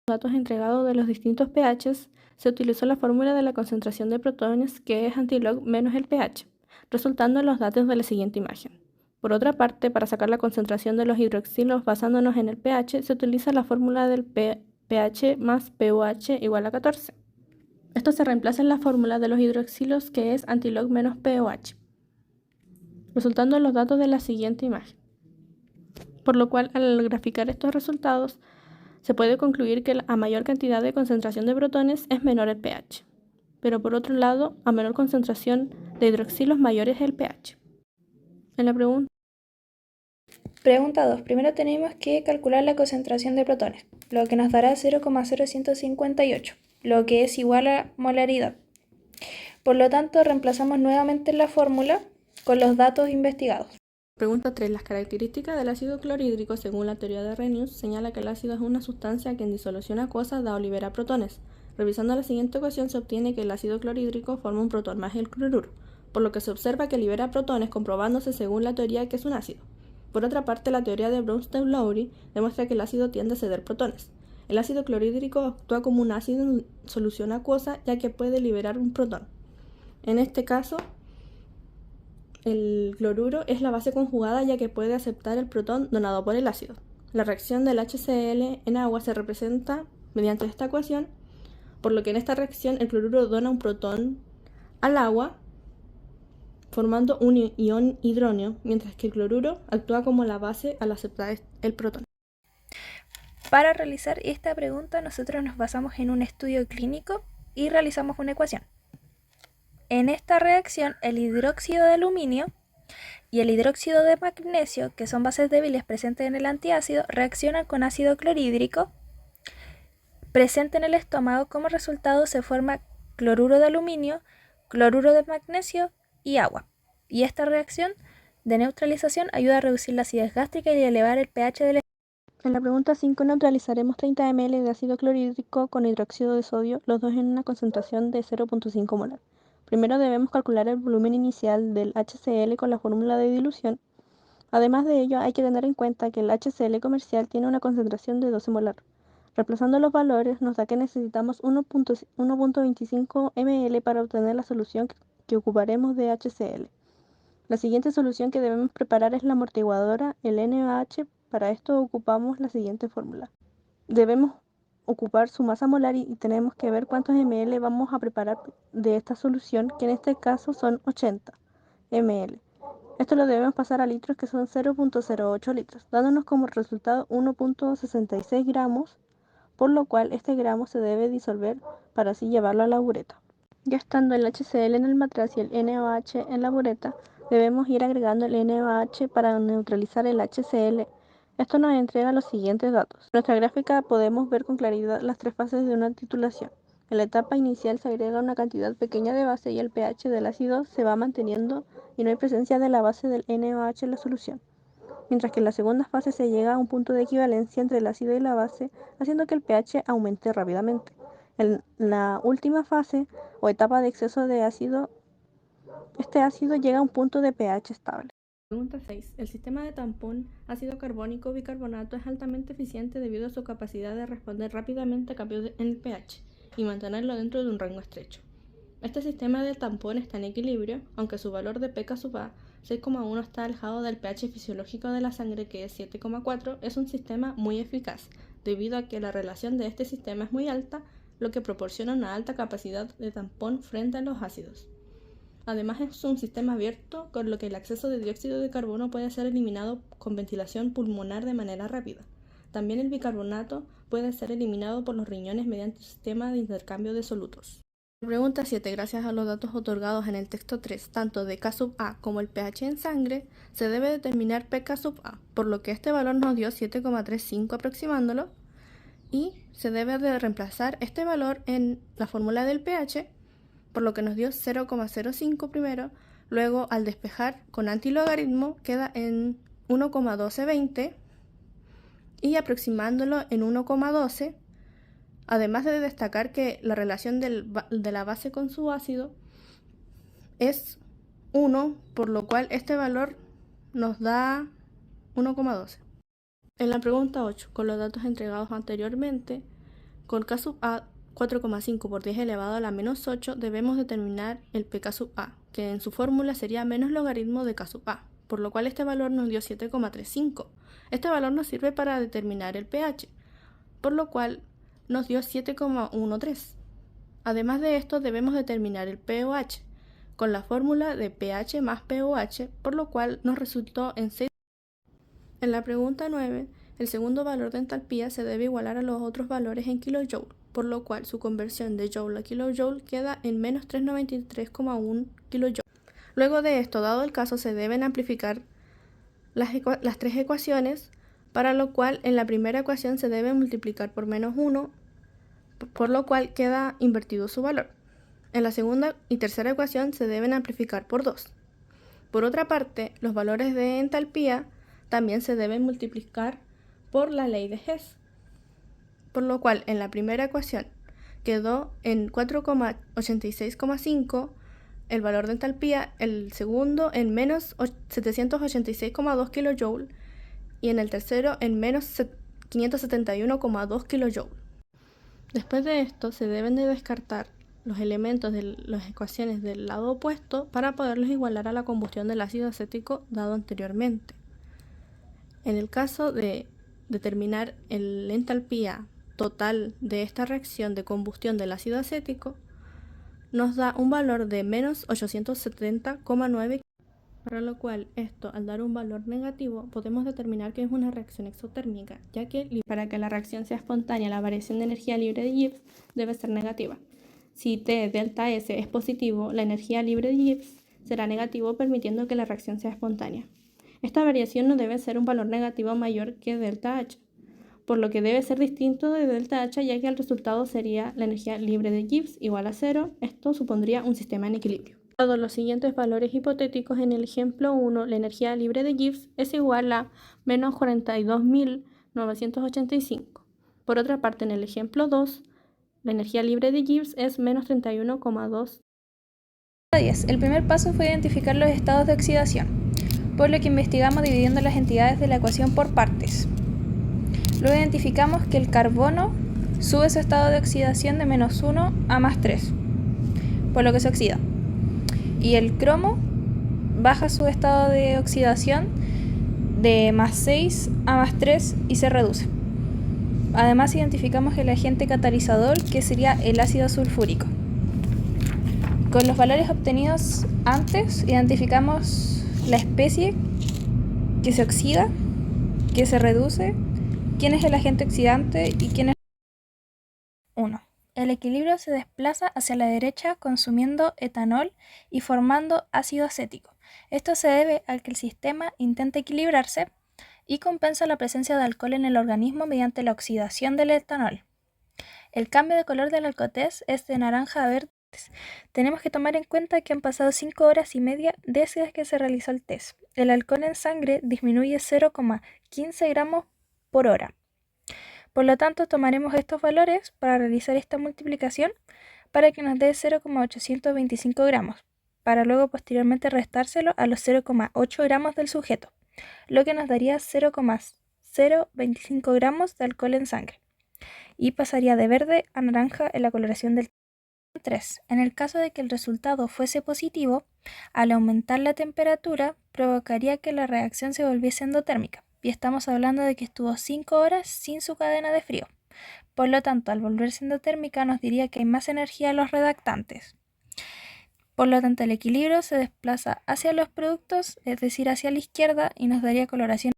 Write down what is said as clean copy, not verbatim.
Datos entregados de los distintos pHs, se utilizó la fórmula de la concentración de protones, que es antilog menos el pH, resultando en los datos de la siguiente imagen. Por otra parte, para sacar la concentración de los hidroxilos basándonos en el pH, se utiliza la fórmula del pH más pOH igual a 14. Esto se reemplaza en la fórmula de los hidroxilos, que es antilog menos pOH, resultando en los datos de la siguiente imagen. Por lo cual, al graficar estos resultados, se puede concluir que a mayor cantidad de concentración de protones es menor el pH, pero por otro lado, a menor concentración de hidroxilos mayor es el pH. En la Pregunta 2. Primero tenemos que calcular la concentración de protones, lo que nos dará 0,0158, lo que es igual a molaridad. Por lo tanto, reemplazamos nuevamente la fórmula con los datos investigados. Pregunta 3. Las características del ácido clorhídrico según la teoría de Arrhenius señala que el ácido es una sustancia que en disolución acuosa da o libera protones. Revisando la siguiente ecuación se obtiene que el ácido clorhídrico forma un protón más el cloruro, por lo que se observa que libera protones comprobándose según la teoría que es un ácido. Por otra parte, la teoría de Bronsted-Lowry demuestra que el ácido tiende a ceder protones. El ácido clorhídrico actúa como un ácido en solución acuosa ya que puede liberar un protón. En este caso, el cloruro es la base conjugada ya que puede aceptar el protón donado por el ácido. La reacción del HCl en agua se representa mediante esta ecuación, por lo que en esta reacción el cloruro dona un protón al agua formando un ion hidróneo, mientras que el cloruro actúa como la base al aceptar el protón. Para realizar esta pregunta nosotros nos basamos en un estudio clínico y realizamos una ecuación. En esta reacción el hidróxido de aluminio y el hidróxido de magnesio, que son bases débiles presentes en el antiácido, reaccionan con ácido clorhídrico presente en el estómago. Como resultado se forma cloruro de aluminio, cloruro de magnesio y agua. Y esta reacción de neutralización ayuda a reducir la acidez gástrica y a elevar el pH del estómago. En la pregunta 5 neutralizaremos 30 ml de ácido clorhídrico con hidróxido de sodio, los dos en una concentración de 0,5 molar. Primero debemos calcular el volumen inicial del HCl con la fórmula de dilución. Además de ello, hay que tener en cuenta que el HCl comercial tiene una concentración de 12 molar. Reemplazando los valores nos da que necesitamos 1,25 ml para obtener la solución que ocuparemos de HCl. La siguiente solución que debemos preparar es la amortiguadora, el NaOH. Para esto ocupamos la siguiente fórmula. Debemos ocupar su masa molar y tenemos que ver cuántos ml vamos a preparar de esta solución, que en este caso son 80 ml. Esto lo debemos pasar a litros, que son 0,08 litros, dándonos como resultado 1,66 gramos, por lo cual este gramo se debe disolver para así llevarlo a la bureta. Ya estando el HCl en el matraz y el NaOH en la bureta, debemos ir agregando el NaOH para neutralizar el HCl. Esto nos entrega los siguientes datos. En nuestra gráfica podemos ver con claridad las tres fases de una titulación. En la etapa inicial se agrega una cantidad pequeña de base y el pH del ácido se va manteniendo y no hay presencia de la base del NaOH en la solución. Mientras que en la segunda fase se llega a un punto de equivalencia entre el ácido y la base, haciendo que el pH aumente rápidamente. En la última fase o etapa de exceso de ácido, este ácido llega a un punto de pH estable. Pregunta 6. El sistema de tampón ácido carbónico bicarbonato es altamente eficiente debido a su capacidad de responder rápidamente a cambios en el pH y mantenerlo dentro de un rango estrecho. Este sistema de tampón está en equilibrio, aunque su valor de pKa 6,1 está alejado del pH fisiológico de la sangre, que es 7,4, es un sistema muy eficaz, debido a que la relación de este sistema es muy alta, lo que proporciona una alta capacidad de tampón frente a los ácidos. Además es un sistema abierto, con lo que el exceso de dióxido de carbono puede ser eliminado con ventilación pulmonar de manera rápida. También el bicarbonato puede ser eliminado por los riñones mediante un sistema de intercambio de solutos. Pregunta 7. Gracias a los datos otorgados en el texto 3, tanto de K sub A como el pH en sangre, se debe determinar pK sub A, por lo que este valor nos dio 7,35 aproximándolo, y se debe de reemplazar este valor en la fórmula del pH, por lo que nos dio 0,05 primero, luego al despejar con antilogaritmo queda en 1,1220 y aproximándolo en 1,12. Además de destacar que la relación de la base con su ácido es 1, por lo cual este valor nos da 1,12. En la pregunta 8, con los datos entregados anteriormente, Con K sub A 4,5 por 10 elevado a la menos 8 debemos determinar el pK sub A, que en su fórmula sería menos logaritmo de K sub A, por lo cual este valor nos dio 7,35. Este valor nos sirve para determinar el pH, por lo cual nos dio 7,13. Además de esto debemos determinar el pOH, con la fórmula de pH más pOH, por lo cual nos resultó en 6. En la pregunta 9, el segundo valor de entalpía se debe igualar a los otros valores en kilojoule, por lo cual su conversión de joule a kilojoule queda en menos 393,1 kilojoule. Luego de esto, dado el caso, se deben amplificar las tres ecuaciones, para lo cual en la primera ecuación se debe multiplicar por menos 1, por lo cual queda invertido su valor. En la segunda y tercera ecuación se deben amplificar por 2. Por otra parte, los valores de entalpía también se deben multiplicar por la ley de Hess, por lo cual en la primera ecuación quedó en 4,86,5 el valor de entalpía, el segundo en menos 786,2 kJ y en el tercero en menos 571,2 kJ. Después de esto se deben de descartar los elementos de las ecuaciones del lado opuesto para poderlos igualar a la combustión del ácido acético dado anteriormente. En el caso de determinar la entalpía total de esta reacción de combustión del ácido acético, nos da un valor de menos 870,9, para lo cual esto, al dar un valor negativo, podemos determinar que es una reacción exotérmica, ya que para que la reacción sea espontánea, la variación de energía libre de Gibbs debe ser negativa. Si T delta S es positivo, la energía libre de Gibbs será negativo, permitiendo que la reacción sea espontánea. Esta variación no debe ser un valor negativo mayor que delta H, por lo que debe ser distinto de delta H, ya que el resultado sería la energía libre de Gibbs igual a 0. Esto supondría un sistema en equilibrio. Dados los siguientes valores hipotéticos, en el ejemplo 1, la energía libre de Gibbs es igual a menos 42.985. Por otra parte, en el ejemplo 2, la energía libre de Gibbs es menos 31,2. 10. El primer paso fue identificar los estados de oxidación, por lo que investigamos dividiendo las entidades de la ecuación por partes. Luego identificamos que el carbono sube su estado de oxidación de menos 1 a más 3, por lo que se oxida. Y el cromo baja su estado de oxidación de más 6 a más 3 y se reduce. Además identificamos el agente catalizador, que sería el ácido sulfúrico. Con los valores obtenidos antes identificamos la especie que se oxida, que se reduce, quién es el agente oxidante y quién es. 1. El equilibrio se desplaza hacia la derecha consumiendo etanol y formando ácido acético. Esto se debe a que el sistema intenta equilibrarse y compensa la presencia de alcohol en el organismo mediante la oxidación del etanol. El cambio de color del alcotés es de naranja a verde. Tenemos que tomar en cuenta que han pasado 5 horas y media desde que se realizó el test. El alcohol en sangre disminuye 0,15 gramos por hora. Por lo tanto, tomaremos estos valores para realizar esta multiplicación para que nos dé 0,825 gramos, para luego posteriormente restárselo a los 0,8 gramos del sujeto, lo que nos daría 0,025 gramos de alcohol en sangre, y pasaría de verde a naranja en la coloración del 3. En el caso de que el resultado fuese positivo, al aumentar la temperatura provocaría que la reacción se volviese endotérmica, y estamos hablando de que estuvo 5 horas sin su cadena de frío. Por lo tanto, al volverse endotérmica nos diría que hay más energía en los reactantes. Por lo tanto, el equilibrio se desplaza hacia los productos, es decir, hacia la izquierda, y nos daría coloración